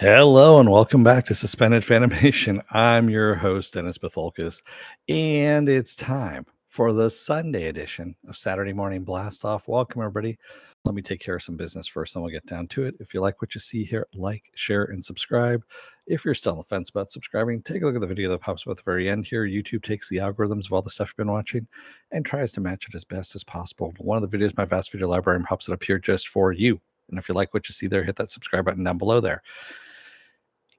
Hello and welcome back to Suspended Fanimation. I'm your host, Dennis Bithoulkas, and it's time for the Sunday edition of Saturday Morning Blast Off. Welcome, everybody. Let me take care of some business first, then we'll get down to it. If you like what you see here, like, share, and subscribe. If you're still on the fence about subscribing, take a look at the video that pops up at the very end here. YouTube takes the algorithms of all the stuff you've been watching and tries to match it as best as possible. One of the videos, my vast video library, pops it up here just for you. And if you like what you see there, hit that subscribe button down below there.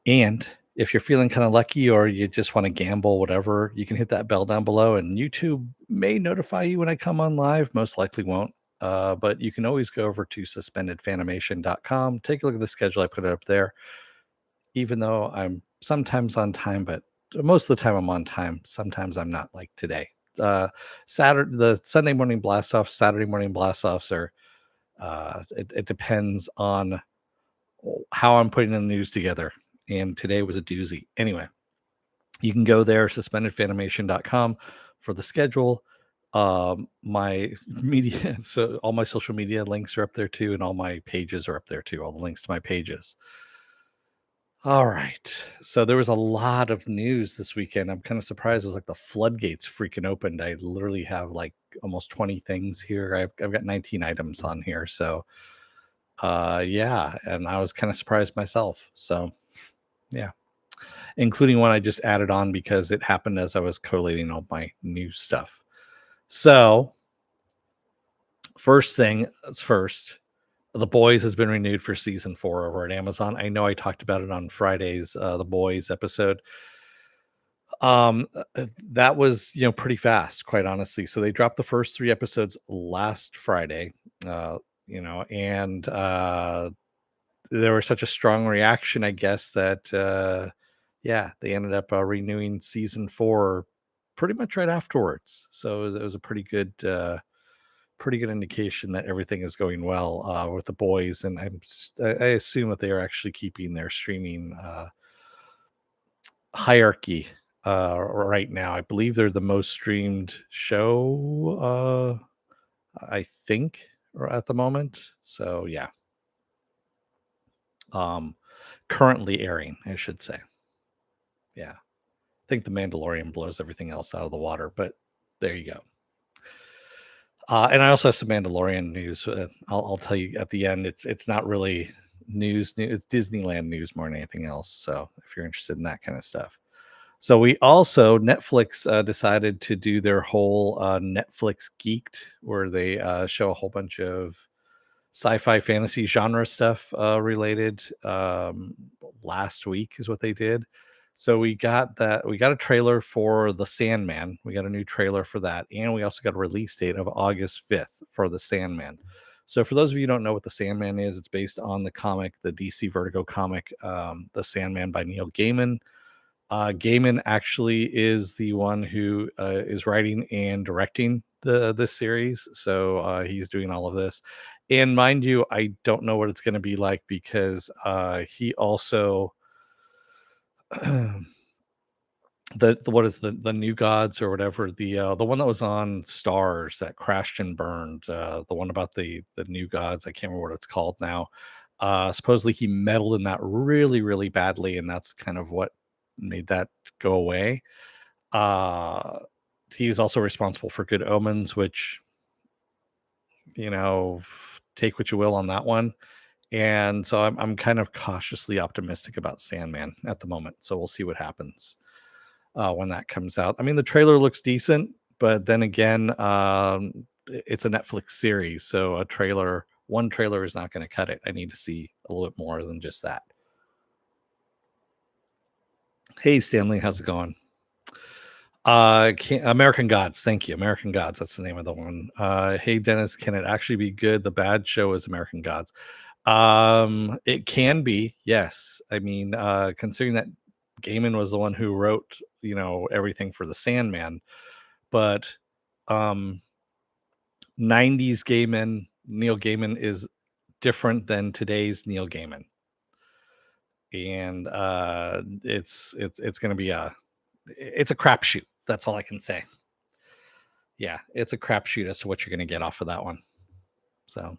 And if you're feeling kind of lucky or you just want to gamble, whatever, you can hit that bell down below and YouTube may notify you when I come on live. Most likely won't. But you can always go over to suspendedfanimation.com. Take a look at the schedule. I put it up there. Even though I'm sometimes on time, but most of the time I'm on time. Sometimes I'm not, like today. The Sunday morning blast offs, Saturday morning blast offs are, it depends on how I'm putting the news together. And today was a doozy. Anyway, you can go there, suspendedfanimation.com, for the schedule. My media, so all my social media links are up there too, and all my pages are up there too, all the links to my pages. All right. So there was a lot of news this weekend. I'm kind of surprised. It was like the floodgates freaking opened. I literally have like almost 20 things here. I've got 19 items on here. So yeah, and I was kind of surprised myself. So yeah, including one I just added on because it happened as I was collating all my new stuff. So, first thing first, The Boys has been renewed for season 4 over at Amazon. I know I talked about it on Friday's The Boys episode. That was, pretty fast, quite honestly. So they dropped the first 3 episodes last Friday, and there was such a strong reaction, I guess, that yeah, they ended up renewing season 4 pretty much right afterwards. So it was a pretty good indication that everything is going well with The Boys, and I assume that they are actually keeping their streaming hierarchy right now. I believe they're the most streamed show, I think, at the moment. So yeah, um, currently airing, I should say. Yeah, I think The Mandalorian blows everything else out of the water, but there you go. And I also have some Mandalorian news. I'll tell you at the end. It's not really news. It's Disneyland news more than anything else. So if you're interested in that kind of stuff. So we also Netflix decided to do their whole Netflix Geeked, where they show a whole bunch of sci-fi fantasy genre stuff related. Last week is what they did. So we got a trailer for the Sandman. We got a new trailer for that, and we also got a release date of August 5th for the Sandman. So for those of you who don't know what the Sandman is, it's based on the comic, the DC Vertigo comic, the Sandman by Neil Gaiman. Gaiman actually is the one who is writing and directing this series, so he's doing all of this. And mind you, I don't know what it's going to be like because he also the what is the New Gods or whatever, the one that was on Stars that crashed and burned, the one about the New Gods. I can't remember what it's called now. Supposedly he meddled in that really really badly, and that's kind of what made that go away. Uh, he was also responsible for Good Omens, which, you know, take what you will on that one. And so I'm kind of cautiously optimistic about Sandman at the moment. So we'll see what happens when that comes out. I mean, the trailer looks decent, but then again, it's a Netflix series, so one trailer is not going to cut it. I need to see a little bit more than just that. Hey, Stanley, how's it going? American Gods, thank you. American Gods, that's the name of the one. Hey, Dennis, can it actually be good? The bad show is American Gods. It can be, yes. I mean, considering that Gaiman was the one who wrote, everything for the Sandman, but 90s Neil Gaiman is different than today's Neil Gaiman. And it's going to be it's a crapshoot. That's all I can say. Yeah, it's a crapshoot as to what you're going to get off of that one. So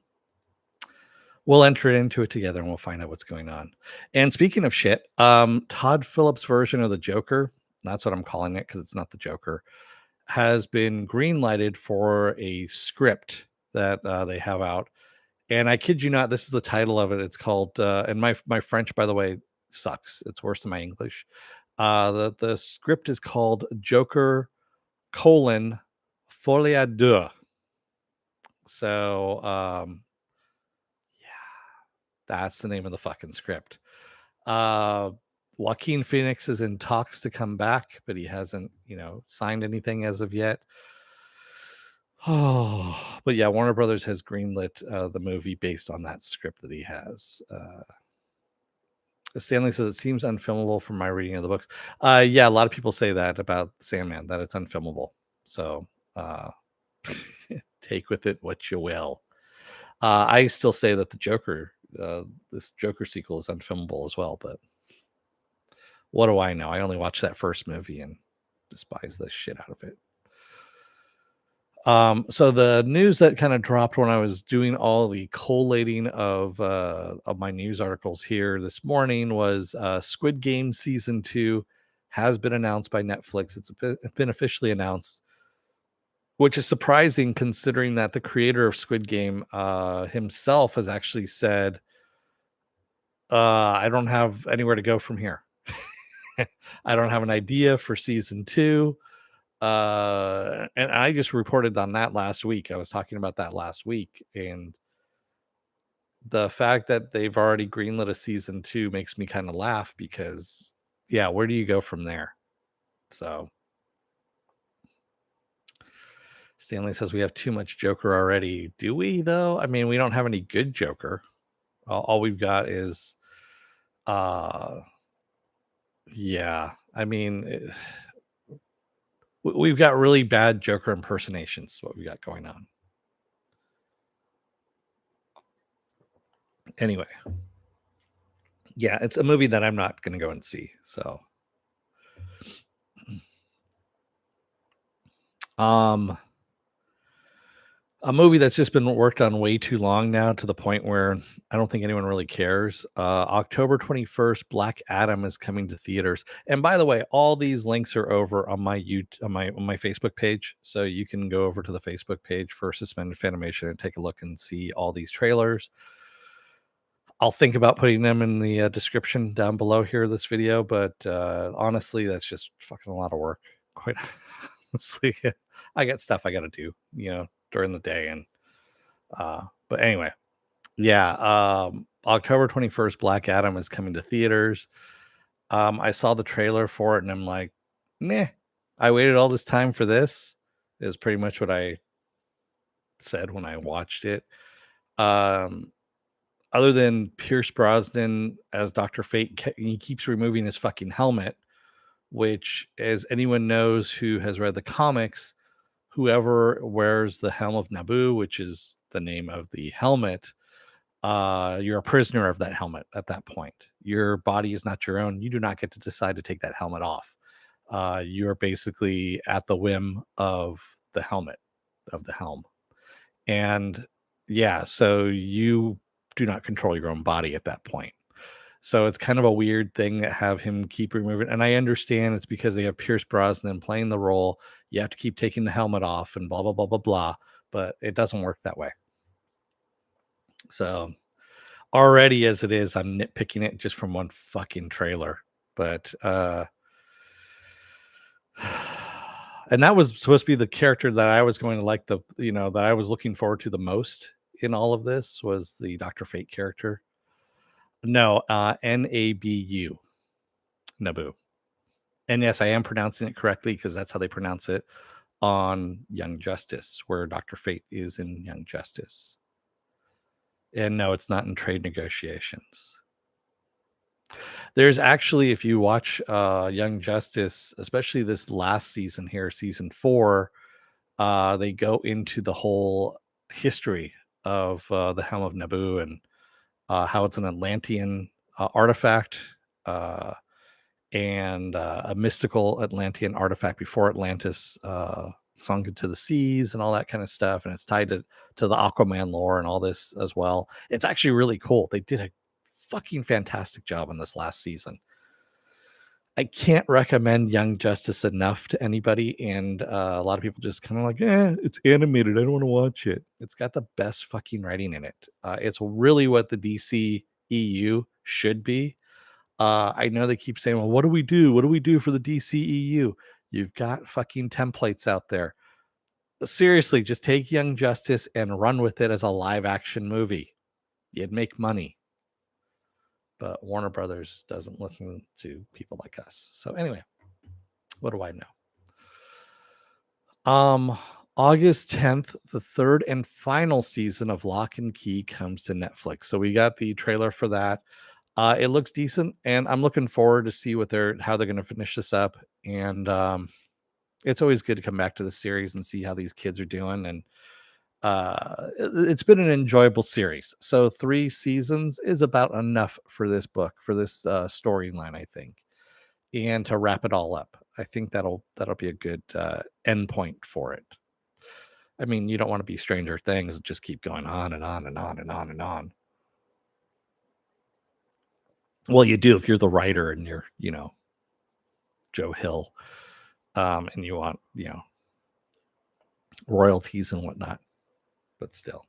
We'll enter into it together and we'll find out what's going on. And speaking of shit, Todd Phillips' version of the Joker, that's what I'm calling it because it's not the Joker, has been greenlighted for a script that they have out. And I kid you not, this is the title of it. It's called, and my French, by the way, sucks. It's worse than my English. The script is called Joker colon Folie à deux. So yeah, that's the name of the fucking script. Joaquin Phoenix is in talks to come back, but he hasn't, signed anything as of yet. Oh, but yeah, Warner Brothers has greenlit the movie based on that script that he has. Stanley says it seems unfilmable from my reading of the books. Yeah, a lot of people say that about Sandman, that it's unfilmable. So take with it what you will. I still say that the Joker, this Joker sequel is unfilmable as well, but what do I know? I only watched that first movie and despise the shit out of it. So the news that kind of dropped when I was doing all the collating of my news articles here this morning was Squid Game season 2 has been announced by Netflix. It's been officially announced, which is surprising considering that the creator of Squid Game himself has actually said, I don't have anywhere to go from here. I don't have an idea for season 2. And I just reported on that last week. I was talking about that last week, and the fact that they've already greenlit a season 2 makes me kind of laugh because, yeah, where do you go from there? So Stanley says we have too much Joker already. Do we though? I mean, we don't have any good Joker. All we've got is, yeah. I mean, we've got really bad Joker impersonations. What we got going on. Anyway, yeah, it's a movie that I'm not going to go and see. So, a movie that's just been worked on way too long now to the point where I don't think anyone really cares. October 21st, Black Adam is coming to theaters. And by the way, all these links are over on my on my Facebook page. So you can go over to the Facebook page for Suspended Fanimation and take a look and see all these trailers. I'll think about putting them in the description down below here, this video, but honestly, that's just fucking a lot of work. Quite honestly, I got stuff I got to do, during the day. And but anyway, yeah, October 21st, Black Adam is coming to theaters. I saw the trailer for it and I'm like, meh, I waited all this time for this, is pretty much what I said when I watched it. Other than Pierce Brosnan as Dr. Fate, he keeps removing his fucking helmet, which, as anyone knows who has read the comics, whoever wears the helm of Naboo, which is the name of the helmet, you're a prisoner of that helmet at that point. Your body is not your own. You do not get to decide to take that helmet off. You're basically at the whim of the helmet, of the helm. And yeah, so you do not control your own body at that point. So it's kind of a weird thing that have him keep removing. And I understand it's because they have Pierce Brosnan playing the role. You have to keep taking the helmet off and blah, blah, blah, blah, blah. But it doesn't work that way. So already as it is, I'm nitpicking it just from one fucking trailer. But and that was supposed to be the character that I was going to like, that I was looking forward to the most in all of this, was the Dr. Fate character. No, Nabu, Naboo. And yes, I am pronouncing it correctly because that's how they pronounce it on Young Justice, where Dr. Fate is in Young Justice. And no, it's not in Trade Negotiations. There's actually, if you watch Young Justice, especially this last season here, season 4, they go into the whole history of the Helm of Naboo and how it's an Atlantean artifact and a mystical Atlantean artifact before Atlantis sunk into the seas and all that kind of stuff, and it's tied to the Aquaman lore and all this as well. It's actually really cool. They did a fucking fantastic job on this last season. I can't recommend Young Justice enough to anybody, and a lot of people just kind of like, it's animated. I don't want to watch it. It's got the best fucking writing in it. It's really what the DC EU should be. I know they keep saying, well, what do we do? What do we do for the DCEU? You've got fucking templates out there. Seriously, just take Young Justice and run with it as a live action movie. You'd make money. But Warner Brothers doesn't listen to people like us. So anyway, what do I know? August 10th, the third and final season of Lock and Key comes to Netflix. So we got the trailer for that. It looks decent, and I'm looking forward to see how they're going to finish this up. And it's always good to come back to the series and see how these kids are doing. And it's been an enjoyable series. So 3 seasons is about enough for this book, for this storyline, I think. And to wrap it all up, I think that'll be a good end point for it. I mean, you don't want to be Stranger Things and just keep going on and on and on and on and on. Well, you do if you're the writer and you're, Joe Hill, and you want, royalties and whatnot, but still.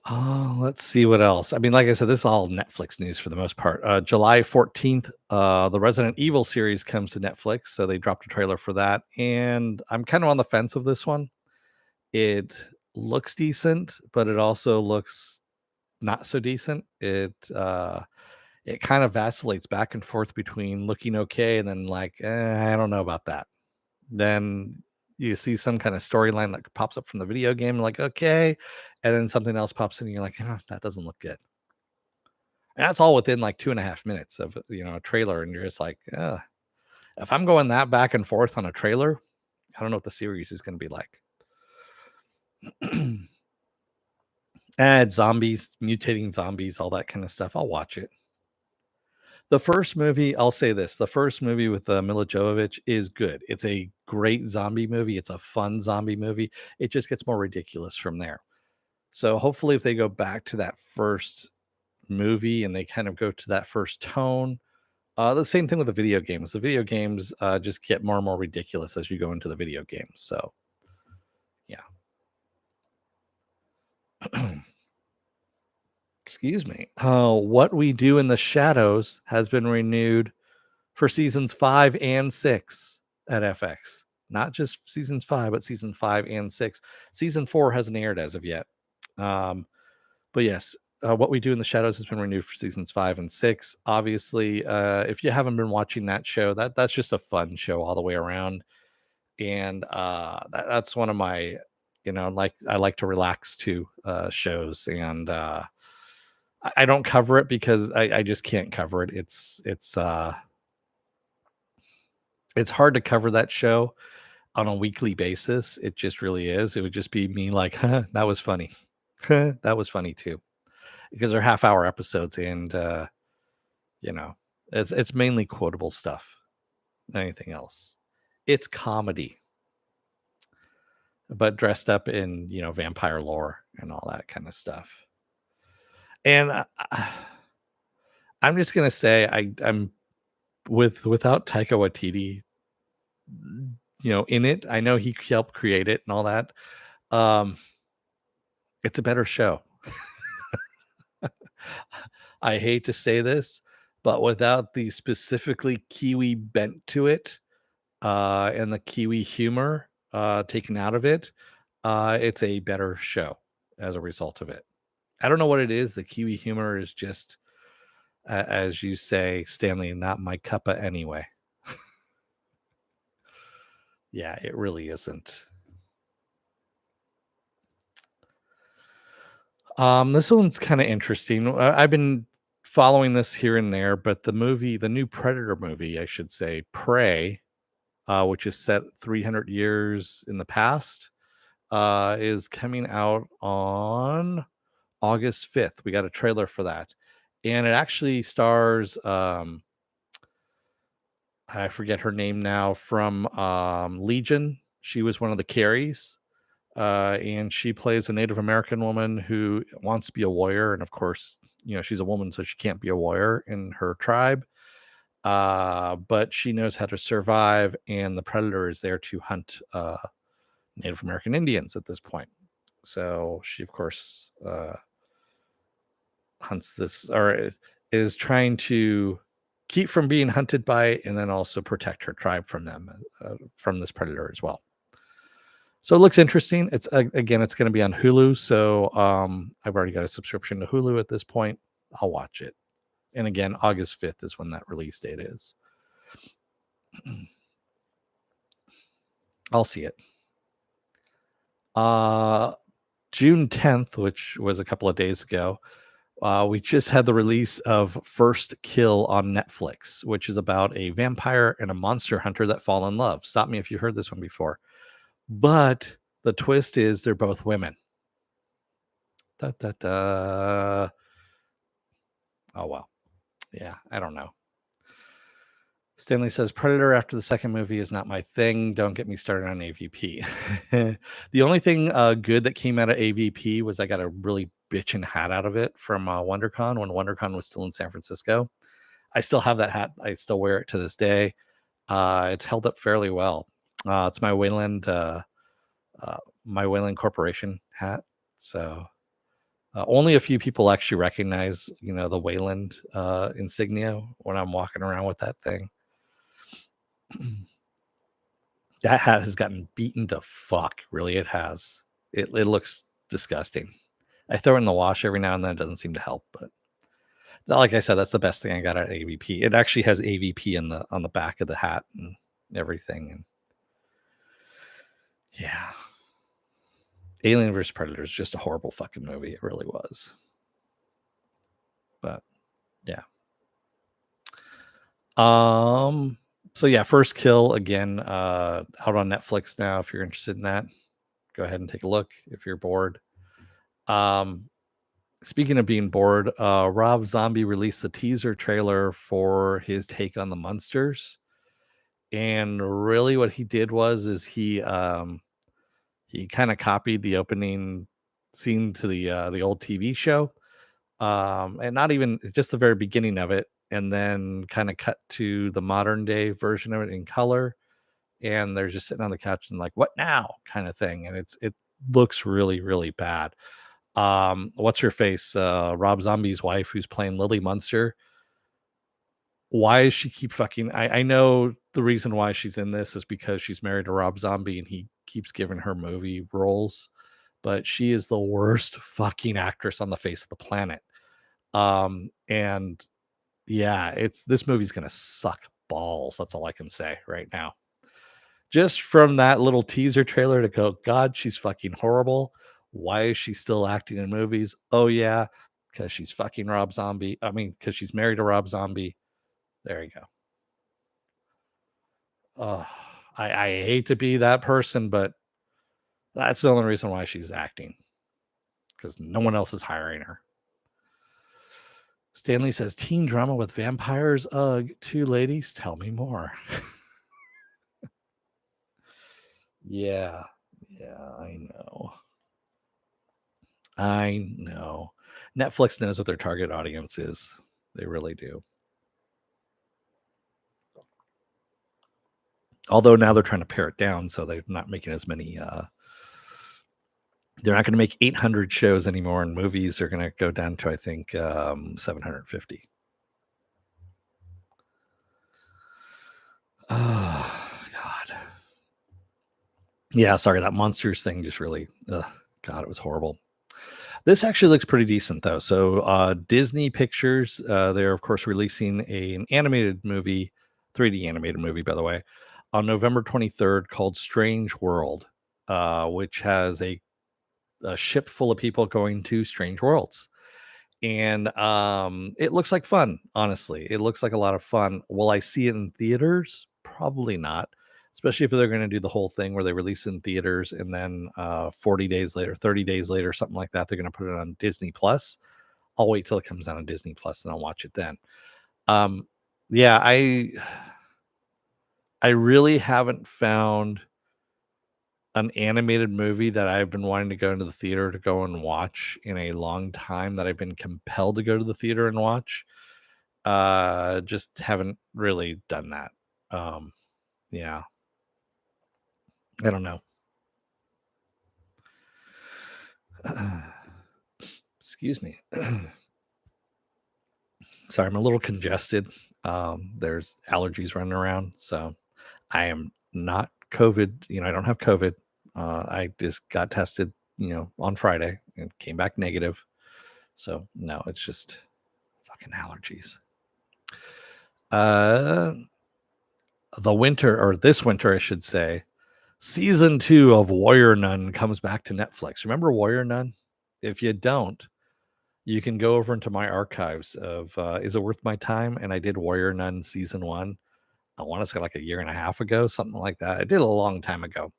Let's see what else. I mean, like I said, this is all Netflix news for the most part. July 14th, the Resident Evil series comes to Netflix, so they dropped a trailer for that, and I'm kind of on the fence of this one. It looks decent, but it also looks not so decent. It kind of vacillates back and forth between looking okay and then like, I don't know about that. Then you see some kind of storyline that pops up from the video game, like, okay, and then something else pops in, and you're like, that doesn't look good. And that's all within like 2.5 minutes of a trailer, and you're just like, if I'm going that back and forth on a trailer, I don't know what the series is going to be like. Add zombies, mutating zombies, all that kind of stuff. I'll watch it. The first movie, I'll say this: the first movie with Mila Jovovich is good. It's a great zombie movie. It's a fun zombie movie. It just gets more ridiculous from there. So hopefully, if they go back to that first movie and they kind of go to that first tone, the same thing with the video games. The video games just get more and more ridiculous as you go into the video games. So, yeah. Excuse me. What We Do in the Shadows has been renewed for seasons 5 and 6 at FX. Not just seasons 5, but season 5 and 6. Season 4 hasn't aired as of yet. But yes, What We Do in the Shadows has been renewed for seasons 5 and 6. Obviously, if you haven't been watching that show, that's just a fun show all the way around. And that's one of my, like I like to relax to shows. And I don't cover it because I just can't cover it. It's hard to cover that show on a weekly basis. It just really is. It would just be me like, that was funny. That was funny too. Because they're half-hour episodes, and it's mainly quotable stuff. Anything else. It's comedy, but dressed up in, vampire lore and all that kind of stuff. And I'm just gonna say I'm without Taika Waititi, in it. I know he helped create it and all that. It's a better show. I hate to say this, but without the specifically Kiwi bent to it, and the Kiwi humor taken out of it, it's a better show as a result of it. I don't know what it is. The Kiwi humor is just, as you say, Stanley, not my cuppa anyway. Yeah, it really isn't. This one's kind of interesting. I've been following this here and there, but the new Predator movie, I should say, Prey, which is set 300 years in the past, is coming out on August 5th. We got a trailer for that. And it actually stars I forget her name now, from Legion. She was one of the Carries. And she plays a Native American woman who wants to be a warrior. And of course, she's a woman, so she can't be a warrior in her tribe. But she knows how to survive, and the predator is there to hunt Native American Indians at this point. So she, of course, hunts this, or is trying to keep from being hunted by, and then also protect her tribe from them, from this predator as well. So it looks interesting. It's again, it's going to be on Hulu. So I've already got a subscription to Hulu at this point. I'll watch it. And again, August 5th is when that release date is. I'll see it. June 10th, which was a couple of days ago, we just had the release of First Kill on Netflix, which is about a vampire and a monster hunter that fall in love. Stop me if you heard this one before. But the twist is they're both women. Da, da, da. Oh, well. Yeah, I don't know. Stanley says, Predator after the second movie is not my thing. Don't get me started on AVP. The only thing good that came out of AVP was I got a really bitchin' hat out of it from WonderCon, when WonderCon was still in San Francisco. I still have that hat. I still wear it to this day. It's held up fairly well. It's my Wayland Corporation hat. So only a few people actually recognize, the Wayland insignia when I'm walking around with that thing. That hat has gotten beaten to fuck. Really, it has. It looks disgusting. I throw it in the wash every now and then. It doesn't seem to help, but like I said, that's the best thing I got at AVP. It actually has AVP on the back of the hat and everything. And yeah, Alien vs. Predator is just a horrible fucking movie. It really was. But yeah. So yeah, First Kill again, out on Netflix now. If you're interested in that, go ahead and take a look if you're bored. Speaking of being bored, Rob Zombie released the teaser trailer for his take on the Munsters. And really what he did is he kind of copied the opening scene to the old TV show. And not even just the very beginning of it, and then kind of cut to the modern day version of it in color. And they're just sitting on the couch and like, what now, kind of thing. And it looks really, really bad. What's her face? Rob Zombie's wife, who's playing Lily Munster. Why does she keep fucking? I know the reason why she's in this is because she's married to Rob Zombie and he keeps giving her movie roles, but she is the worst fucking actress on the face of the planet. And yeah, this movie's gonna suck balls. That's all I can say right now. Just from that little teaser trailer to go, God, she's fucking horrible. Why is she still acting in movies? Oh yeah, because she's fucking Rob Zombie. I mean, because she's married to Rob Zombie. There you go. I hate to be that person, but that's the only reason why she's acting, because no one else is hiring her. Stanley says, teen drama with vampires. Ugh, two ladies. Tell me more. Yeah, I know. Netflix knows what their target audience is. They really do. Although now they're trying to pare it down, so they're not making as many. They're not going to make 800 shows anymore, and movies are going to go down to, I think, 750. Oh, God. Yeah, sorry, that Monsters thing just really, God, it was horrible. This actually looks pretty decent, though. So Disney Pictures, they're, of course, releasing an animated movie, 3D animated movie, by the way, on November 23rd called Strange World, which has a ship full of people going to strange worlds. And it looks like fun, honestly. It looks like a lot of fun. Will I see it in theaters? Probably not, especially if they're going to do the whole thing where they release it in theaters and then 40 days later, 30 days later, something like that, they're going to put it on Disney Plus. I'll wait till it comes out on Disney Plus and I'll watch it then. Yeah, I really haven't found an animated movie that I've been wanting to go into the theater to go and watch in a long time that I've been compelled to go to the theater and watch. Just haven't really done that. Um, yeah, I don't know. Excuse me. Sorry, I'm a little congested. There's allergies running around, so I am not COVID. I don't have COVID. I just got tested, on Friday and came back negative. So no, it's just fucking allergies. Uh, the winter, or this winter, I should say, season 2 of Warrior Nun comes back to Netflix. Remember Warrior Nun? If you don't, you can go over into my archives of Is It Worth My Time? And I did Warrior Nun season 1. I want to say like a year and a half ago, something like that. I did a long time ago,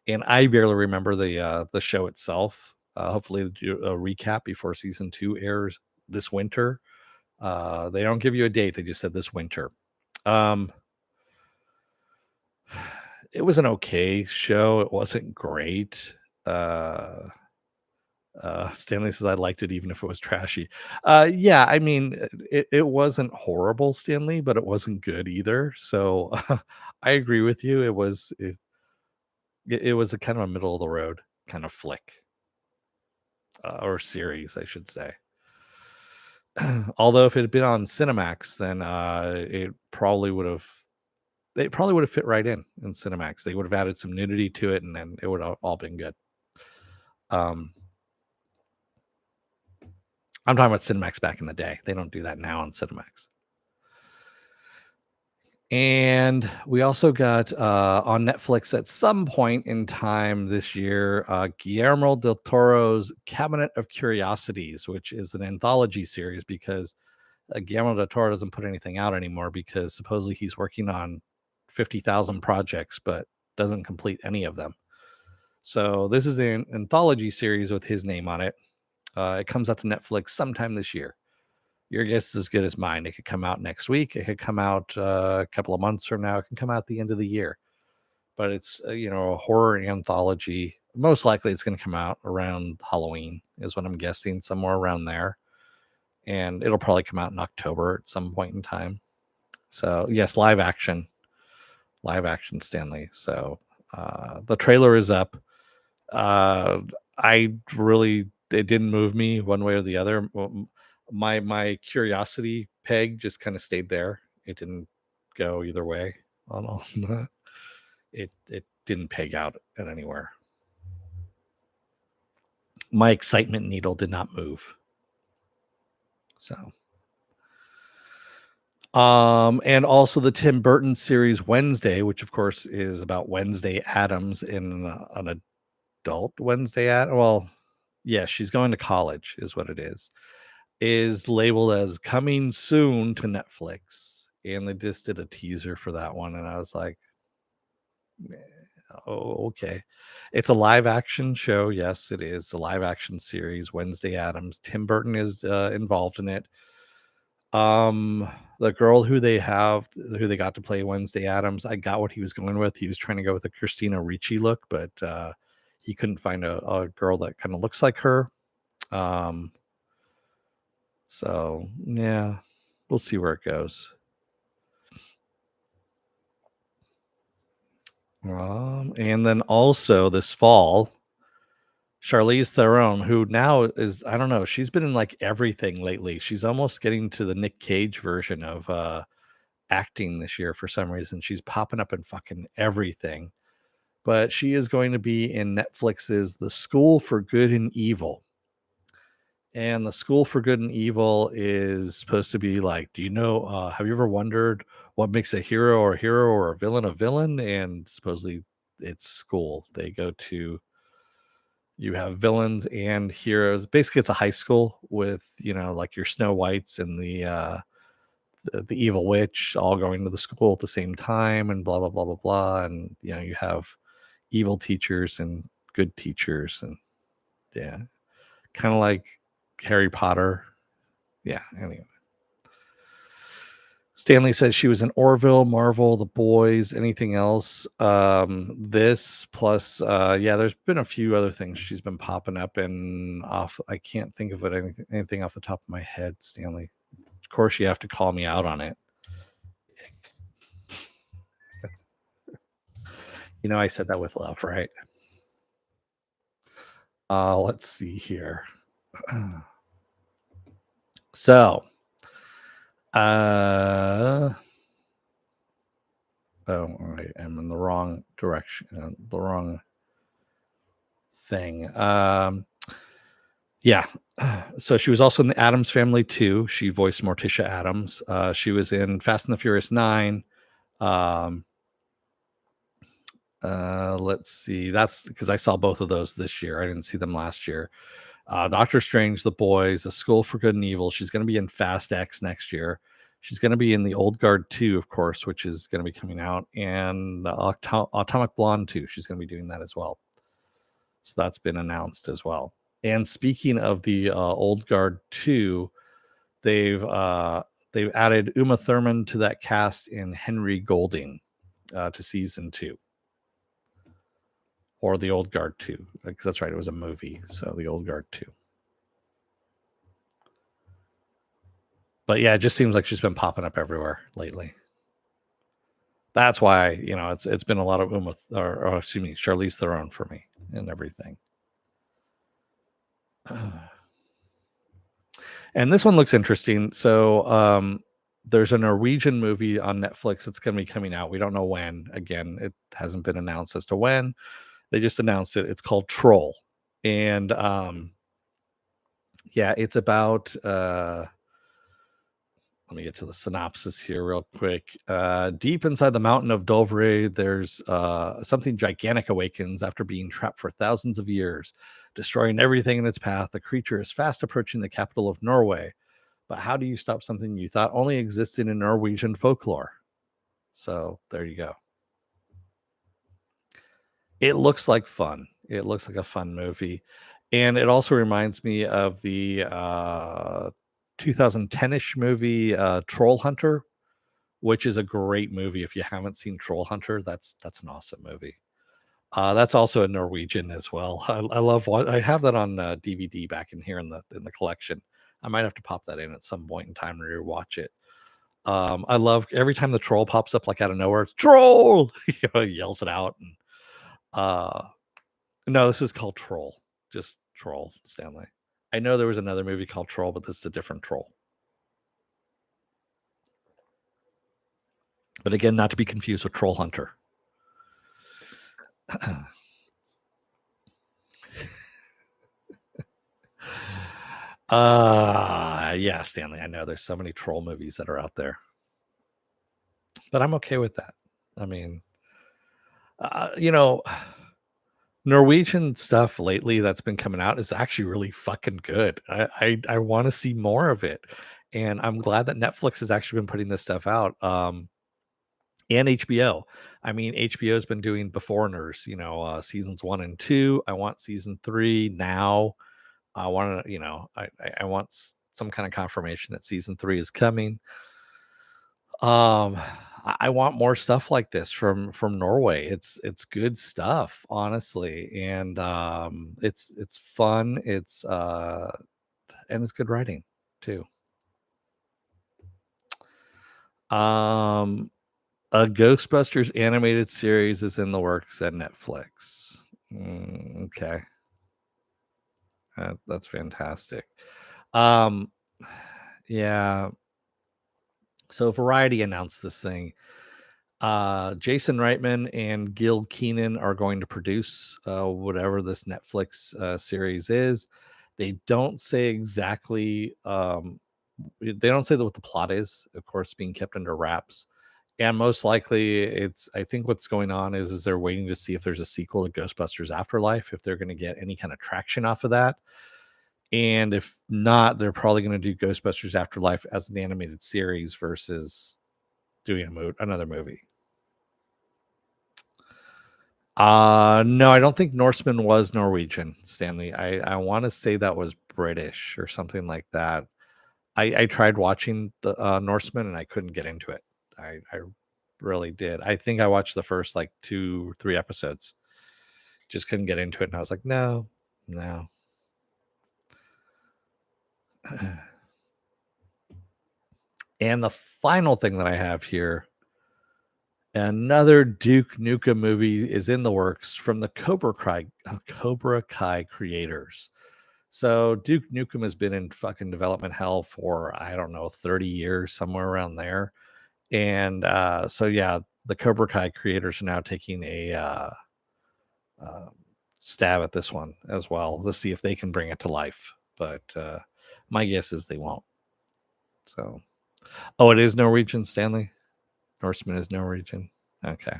and I barely remember the show itself. Hopefully, do a recap before season 2 airs this winter. They don't give you a date; they just said this winter. Um, it was an okay show. It wasn't great. Uh, Stanley says I liked it even if it was trashy. Yeah, I mean, it wasn't horrible, Stanley, but it wasn't good either. So I agree with you. It was a kind of a middle of the road kind of flick, or series, I should say. Although if it had been on Cinemax, then they probably would have fit right in Cinemax. They would have added some nudity to it, and then it would have all been good. Um, I'm talking about Cinemax back in the day. They don't do that now on Cinemax. And we also got on Netflix at some point in time this year, Guillermo del Toro's Cabinet of Curiosities, which is an anthology series because Guillermo del Toro doesn't put anything out anymore because supposedly he's working on 50,000 projects, but doesn't complete any of them. So this is an anthology series with his name on it. It comes out to Netflix sometime this year. Your guess is as good as mine. It could come out next week. It could come out a couple of months from now. It can come out at the end of the year. But it's a horror anthology. Most likely, it's going to come out around Halloween, is what I'm guessing, somewhere around there. And it'll probably come out in October at some point in time. So yes, live action, Stanley. So the trailer is up. I really, it didn't move me one way or the other. My curiosity peg just kind of stayed there. It didn't go either way on all that. It didn't peg out at anywhere. My excitement needle did not move. So and also the Tim Burton series Wednesday, which of course is about Wednesday Addams in an adult Wednesday well, yeah, she's going to college is what it is labeled as coming soon to Netflix. And they just did a teaser for that one. And I was like, oh, okay. It's a live action show. Yes, it is a live action series. Wednesday Addams. Tim Burton is involved in it. The girl who they got to play Wednesday Addams, I got what he was going with. He was trying to go with a Christina Ricci look, but he couldn't find a girl that kind of looks like her. So yeah, we'll see where it goes. And then also this fall, Charlize Theron, who now is, I don't know, she's been in like everything lately. She's almost getting to the Nick Cage version of acting this year for some reason. She's popping up in fucking everything. But she is going to be in Netflix's The School for Good and Evil. And The School for Good and Evil is supposed to be like, do you know, have you ever wondered what makes a hero or a villain a villain? And supposedly it's school. They go to, you have villains and heroes. Basically, it's a high school with, like your Snow Whites and the evil witch all going to the school at the same time and blah, blah, blah, blah, blah. And, you have evil teachers and good teachers. And yeah, kind of like Harry Potter. Yeah, anyway. Stanley says she was in Orville, Marvel, The Boys, anything else. This plus, yeah, there's been a few other things she's been popping up in off. I can't think of anything off the top of my head, Stanley. Of course, you have to call me out on it. You know, I said that with love, right? Let's see here. So, oh, all right, I'm in the wrong direction, the wrong thing. Yeah. So she was also in the Addams Family too. She voiced Morticia Addams. She was in Fast and the Furious 9. Um, let's see. That's because I saw both of those this year. I didn't see them last year. Doctor Strange, The Boys, A School for Good and Evil. She's going to be in Fast X next year. She's going to be in The Old Guard 2, of course, which is going to be coming out, and Atomic Blonde 2. She's going to be doing that as well. So that's been announced as well. And speaking of the Old Guard 2, they've added Uma Thurman to that cast and Henry Golding to season 2. Or the Old Guard 2. Because that's right, it was a movie. So the Old Guard 2. But yeah, it just seems like she's been popping up everywhere lately. That's why, you know, it's been a lot of Charlize Theron for me and everything. And this one looks interesting. So there's a Norwegian movie on Netflix that's going to be coming out. We don't know when. Again, it hasn't been announced as to when. They just announced it. It's called Troll. And yeah, it's about let me get to the synopsis here real quick. Deep inside the mountain of Dovre, there's something gigantic awakens after being trapped for thousands of years, destroying everything in its path. The creature is fast approaching the capital of Norway. But how do you stop something you thought only existed in Norwegian folklore? So there you go. It looks like fun. It looks like a fun movie. And it also reminds me of the 2010-ish movie Troll Hunter, which is a great movie. If you haven't seen Troll Hunter, that's an awesome movie. That's also in Norwegian as well. I love what I have that on DVD back in here in the collection. I might have to pop that in at some point in time to rewatch it. I love every time the troll pops up like out of nowhere. It's troll, he yells it out. And no, this is called Troll. Just Troll, Stanley. I know there was another movie called Troll, but this is a different troll. But again, not to be confused with Troll Hunter. Yeah, Stanley, I know there's so many troll movies that are out there, but I'm okay with that. I mean, you know, Norwegian stuff lately that's been coming out is actually really fucking good. I want to see more of it, and I'm glad that Netflix has actually been putting this stuff out. And HBO. I mean, HBO's been doing Beforeigners, seasons 1 and 2. I want season 3 now. I want to, I want some kind of confirmation that season 3 is coming. I want more stuff like this from Norway. It's good stuff, honestly, and it's fun. And it's good writing too. A Ghostbusters animated series is in the works at Netflix. Okay. That's fantastic. Yeah. So Variety announced this thing. Jason Reitman and Gil Keenan are going to produce whatever this Netflix series is. They don't say exactly. They don't say what the plot is. Of course, being kept under wraps. And most likely, I think what's going on is they're waiting to see if there's a sequel to Ghostbusters Afterlife, if they're going to get any kind of traction off of that. And if not, they're probably going to do Ghostbusters Afterlife as an animated series versus doing another movie. No, I don't think Norseman was Norwegian, Stanley. I want to say that was British or something like that. I tried watching the Norseman and I couldn't get into it. I really did. I think I watched the first like 2, 3 episodes. Just couldn't get into it, and I was like, no, no. And the final thing that I have here, another Duke Nukem movie is in the works from the Cobra Kai creators. So Duke Nukem has been in fucking development hell for, I don't know, 30 years, somewhere around there. And so yeah, the Cobra Kai creators are now taking a uh, stab at this one as well to see if they can bring it to life. But my guess is they won't. So, oh, it is Norwegian, Stanley. Norseman is Norwegian. Okay.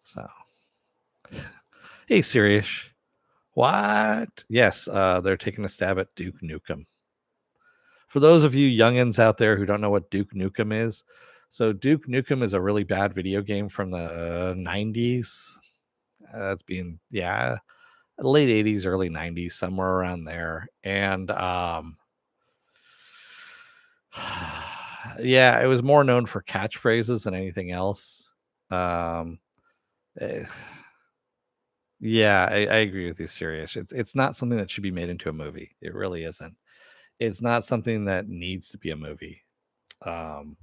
So, hey, Sirius. What? Yes, they're taking a stab at Duke Nukem. For those of you youngins out there who don't know what Duke Nukem is, so Duke Nukem is a really bad video game from the 90s. That's being, yeah, late 80s, early 90s, somewhere around there. And yeah, it was more known for catchphrases than anything else. Um, eh, yeah, I agree with you, Sirius. It's not something that should be made into a movie. It really isn't. It's not something that needs to be a movie. Um,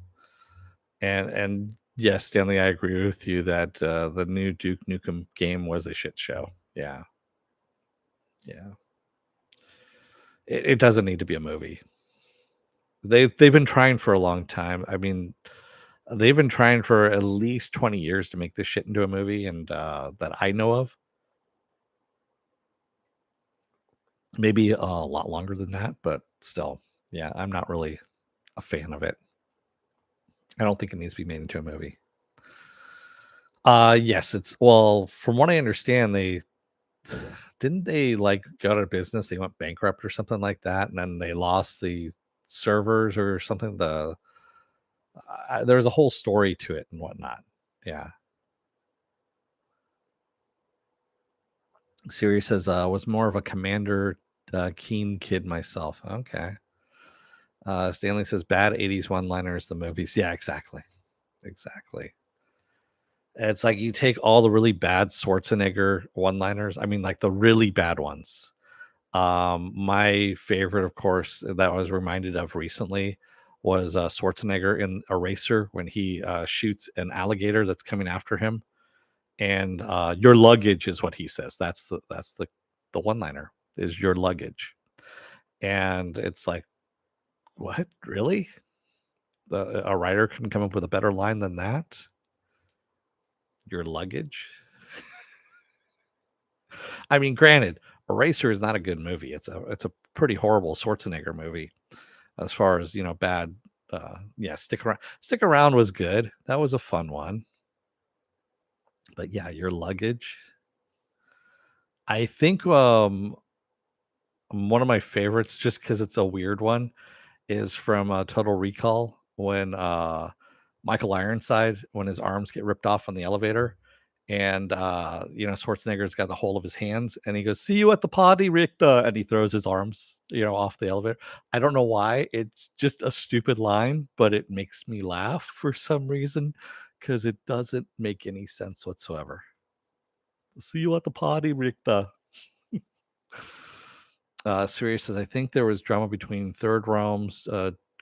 and yes, Stanley, I agree with you that the new Duke Nukem game was a shit show. Yeah, yeah. It doesn't need to be a movie. They've been trying for a long time. I mean, they've been trying for at least 20 years to make this shit into a movie, and that I know of. Maybe a lot longer than that, but still, yeah, I'm not really a fan of it. I don't think it needs to be made into a movie. Yes, it's well, from what I understand, they didn't they like go out of business, they went bankrupt or something like that, and then they lost the servers or something. There was a whole story to it and whatnot. Yeah. Siri says, was more of a Commander Keen kid myself. Okay. Stanley says, bad 80s one liners, the movies. Yeah, exactly. Exactly. It's like you take all the really bad Schwarzenegger one liners, I mean, like the really bad ones. My favorite, of course, that I was reminded of recently was Schwarzenegger in Eraser when he shoots an alligator that's coming after him, and your luggage is what he says. That's the one liner is your luggage, and it's like, what, really? A writer couldn't come up with a better line than that. Your luggage. I mean, granted, Eraser is not a good movie. It's a pretty horrible Schwarzenegger movie as far as bad. Yeah, Stick Around was good. That was a fun one. But yeah, your luggage. I think one of my favorites, just because it's a weird one, is from Total Recall when Michael Ironside, when his arms get ripped off on the elevator, and Schwarzenegger's got the whole of his hands, and he goes, "See you at the party, Richter," and he throws his arms, off the elevator. I don't know why. It's just a stupid line, but it makes me laugh for some reason because it doesn't make any sense whatsoever. See you at the party, Richter. Sirius says, I think there was drama between Third Realms,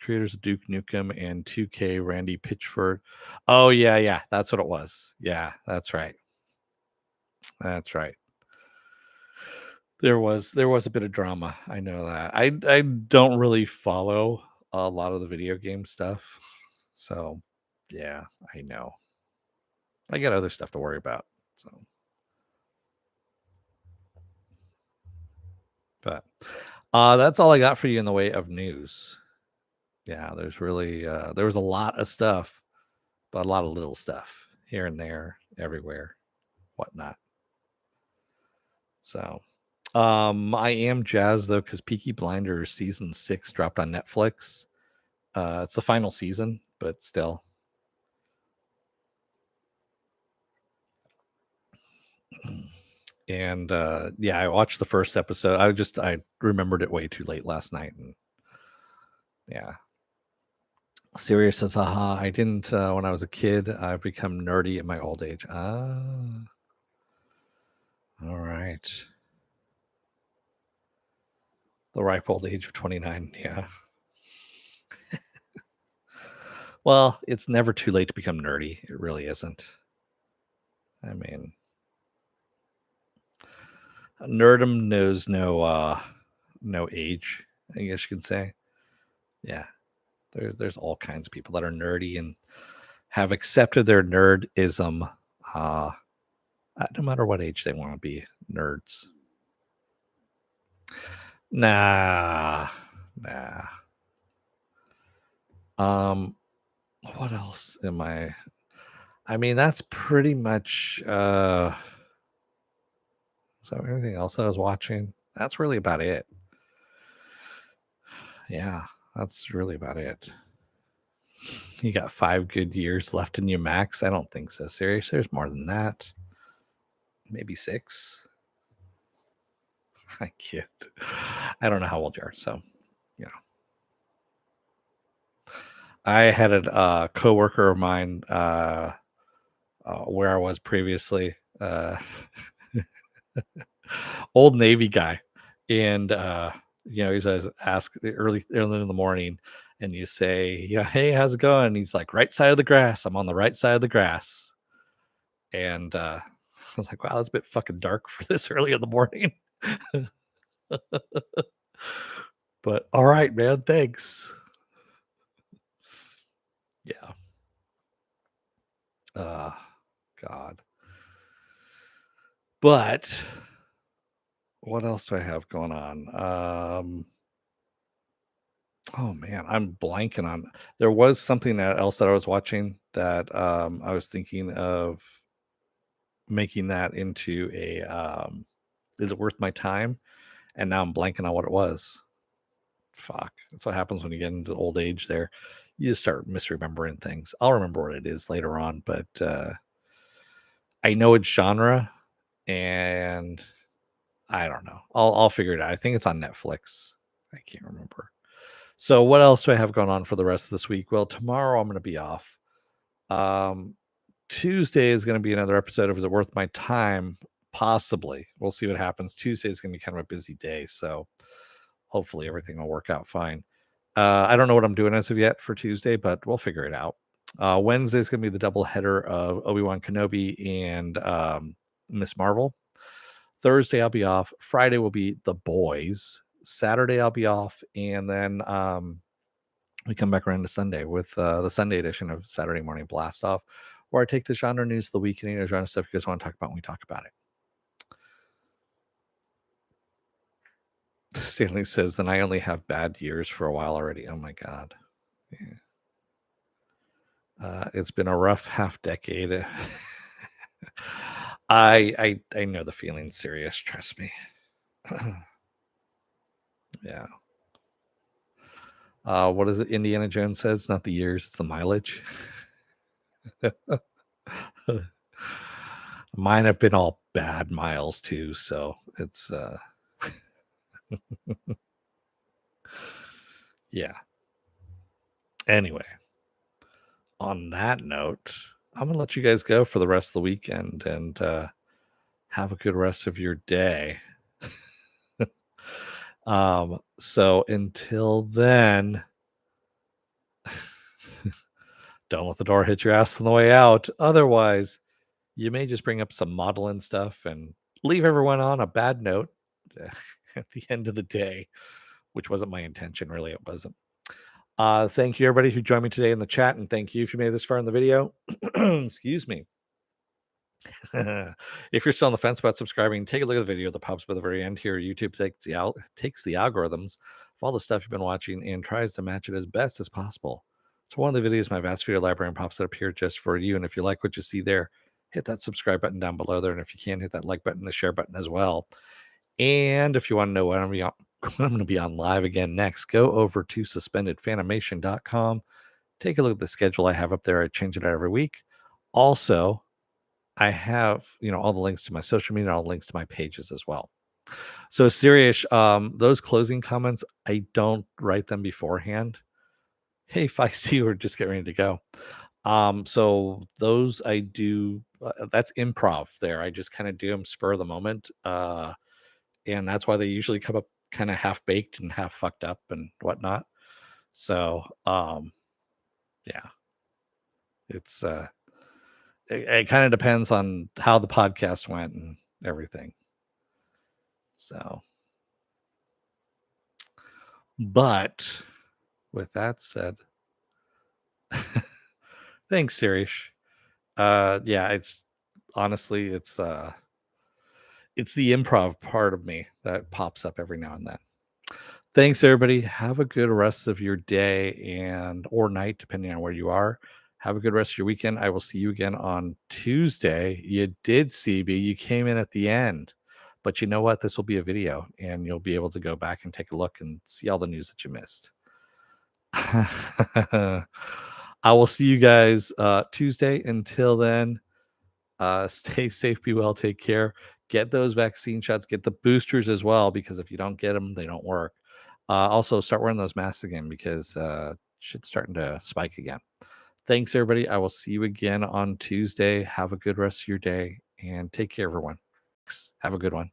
creators of Duke Nukem, and 2K Randy Pitchford. Oh, yeah, yeah. That's what it was. Yeah, that's right. That's right. There was a bit of drama. I know that. I don't really follow a lot of the video game stuff. So, yeah, I know. I got other stuff to worry about. So, but that's all I got for you in the way of news. Yeah, there was a lot of stuff, but a lot of little stuff here and there, everywhere, whatnot. So, I am jazzed though because Peaky Blinders season 6 dropped on Netflix. It's the final season, but still. And yeah, I watched the first episode. I remembered it way too late last night, and Yeah. Sirius says, haha, I didn't when I was a kid. I've become nerdy in my old age. Ah, all right. The ripe old age of 29. Yeah. Well, it's never too late to become nerdy. It really isn't. I mean, nerdum knows no age, I guess you can say. Yeah. There's all kinds of people that are nerdy and have accepted their nerdism, uh, no matter what age they want to be nerds. Nah. What else am I mean, that's pretty much so everything else that I was watching, that's really about it. Yeah, that's really about it. You got 5 good years left in your max? I don't think so. Seriously, there's more than that. Maybe 6. I kid. I don't know how old you are, so you know. I had a coworker of mine where I was previously, old Navy guy, and he's always ask early in the morning, and you say, yeah, hey, how's it going? And he's like, right side of the grass. I'm on the right side of the grass, and I was like, wow, that's a bit fucking dark for this early in the morning. But all right, man, thanks. Yeah. God. But what else do I have going on? Oh man, I'm blanking on. There was something else that I was watching that I was thinking of making that into a is it worth my time? And now I'm blanking on what it was. Fuck. That's what happens when you get into old age there. You just start misremembering things. I'll remember what it is later on, but I know it's genre and I don't know. I'll figure it out. I think it's on Netflix. I can't remember. So what else do I have going on for the rest of this week? Well, tomorrow I'm going to be off. Um, Tuesday is going to be another episode of Is It Worth My Time? Possibly. We'll see what happens. Tuesday is going to be kind of a busy day, so hopefully everything will work out fine. I don't know what I'm doing as of yet for Tuesday, but we'll figure it out. Wednesday is going to be the double header of Obi-Wan Kenobi and Miss Marvel. Thursday I'll be off. Friday will be The Boys. Saturday I'll be off, and then we come back around to Sunday with the Sunday edition of Saturday Morning Blast Off, where I take the genre news of the week and any genre stuff you guys want to talk about when we talk about it. Stanley says, then I only have bad years for a while already. Oh my God. Yeah. It's been a rough half decade. I know the feeling. Serious, trust me. Yeah. What is it? Indiana Jones says, not the years, it's the mileage. Mine have been all bad miles too, so it's yeah. Anyway, on that note, I'm gonna let you guys go for the rest of the weekend and have a good rest of your day. So until then, don't let the door hit your ass on the way out. Otherwise, you may just bring up some modeling stuff and leave everyone on a bad note at the end of the day, which wasn't my intention, really. It wasn't. Thank you, everybody who joined me today in the chat, and thank you if you made it this far in the video. Excuse me. If you're still on the fence about subscribing, take a look at the video that pops up at the very end here. YouTube takes the algorithms of all the stuff you've been watching and tries to match it as best as possible. So one of the videos, my vast video library, and pops it up here just for you. And if you like what you see there, hit that subscribe button down below there. And if you can, hit that like button, the share button as well. And if you want to know when I'm going to be on live again next, go over to suspendedfanimation.com. Take a look at the schedule I have up there. I change it out every week. Also, I have, all the links to my social media, all the links to my pages as well. So serious, those closing comments, I don't write them beforehand. Hey, Feisty, we're just getting ready to go. So those I do, that's improv there. I just kind of do them spur of the moment. And that's why they usually come up kind of half baked and half fucked up and whatnot. So, yeah, it's, it kind of depends on how the podcast went and everything. So, but with that said, thanks, Sirish. Yeah, it's honestly, it's the improv part of me that pops up every now and then. Thanks, everybody. Have a good rest of your day and or night, depending on where you are. Have a good rest of your weekend. I will see you again on Tuesday. You did CB. You came in at the end, but you know what? This will be a video, and you'll be able to go back and take a look and see all the news that you missed. I will see you guys Tuesday. Until then, stay safe, be well, take care. Get those vaccine shots, get the boosters as well, because if you don't get them, they don't work. Also, start wearing those masks again because shit's starting to spike again. Thanks, everybody. I will see you again on Tuesday. Have a good rest of your day and take care, everyone. Thanks. Have a good one.